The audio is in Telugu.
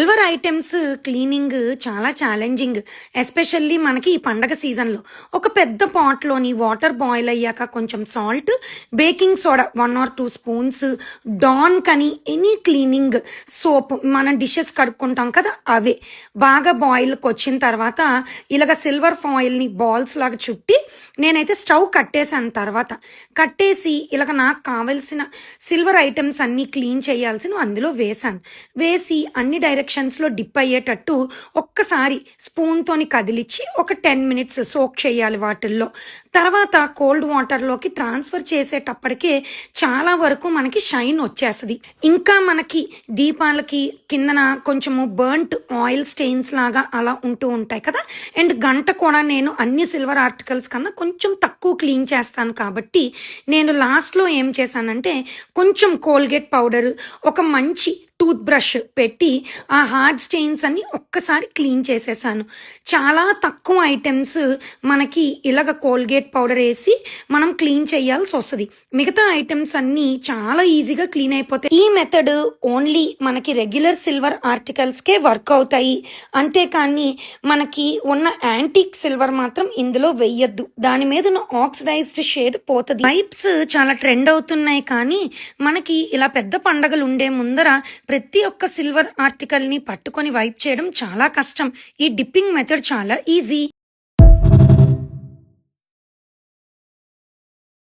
సిల్వర్ ఐటెమ్స్ క్లీనింగ్ చాలా ఛాలెంజింగ్. ఎస్పెషల్లీ మనకి ఈ పండగ సీజన్లో ఒక పెద్ద పాట్లోని వాటర్ బాయిల్ అయ్యాక కొంచెం salt, baking soda 1 or 2 spoons, డాన్ కని ఎనీ క్లీనింగ్ సోప్ మనం డిషెస్ కడుక్కుంటాం కదా అవే బాగా బాయిల్కి వచ్చిన తర్వాత ఇలాగ సిల్వర్ ఫాయిల్ని బాల్స్ లాగా చుట్టి నేనైతే స్టవ్ కట్టేసాను. తర్వాత కట్టేసి ఇలాగ నాకు కావలసిన సిల్వర్ ఐటమ్స్ అన్నీ క్లీన్ చేయాల్సినవి అందులో వేసి అన్ని డైరెక్షన్స్లో డిప్ అయ్యేటట్టు ఒక్కసారి స్పూన్తోని కదిలిచ్చి ఒక 10 minutes సోక్ చేయాలి వాటిల్లో. తర్వాత కోల్డ్ వాటర్లోకి ట్రాన్స్ఫర్ చేసేటప్పటికే చాలా వరకు మనకి షైన్ వచ్చేస్తుంది. ఇంకా మనకి దీపాలకి కిందన కొంచెము బర్న్ట్ ఆయిల్ స్టెయిన్స్ లాగా అలా ఉంటూ ఉంటాయి కదా. అండ్ గంట కూడా నేను అన్ని సిల్వర్ ఆర్టికల్స్ కన్నా కొంచెం తక్కువ క్లీన్ చేస్తాను కాబట్టి నేను లాస్ట్లో ఏం చేశానంటే కొంచెం కోల్గేట్ పౌడర్, ఒక మంచి టూత్ బ్రష్ పెట్టి ఆ హార్డ్ స్టెయిన్స్ అన్ని ఒక్కసారి క్లీన్ చేసేసాను. చాలా తక్కువ ఐటమ్స్ మనకి ఇలాగ కోల్గేట్ పౌడర్ వేసి మనం క్లీన్ చేయాల్సి వస్తుంది. మిగతా ఐటమ్స్ అన్నీ చాలా ఈజీగా క్లీన్ అయిపోతాయి. ఈ మెథడ్ ఓన్లీ మనకి రెగ్యులర్ సిల్వర్ ఆర్టికల్స్కే వర్క్ అవుతాయి. అంతేకాని మనకి ఉన్న యాంటిక్ సిల్వర్ మాత్రం ఇందులో వెయ్యొద్దు. దాని మీద ఉన్న ఆక్సిడైజ్డ్ షేడ్ పోతుంది. వైప్స్ చాలా ట్రెండ్ అవుతున్నాయి కానీ మనకి ఇలా పెద్ద పండగలు ఉండే ముందర ప్రతి ఒక్క సిల్వర్ ఆర్టికల్ని పట్టుకొని వైప్ చేయడం చాలా కష్టం. ఈ డిప్పింగ్ మెథడ్ చాలా ఈజీ.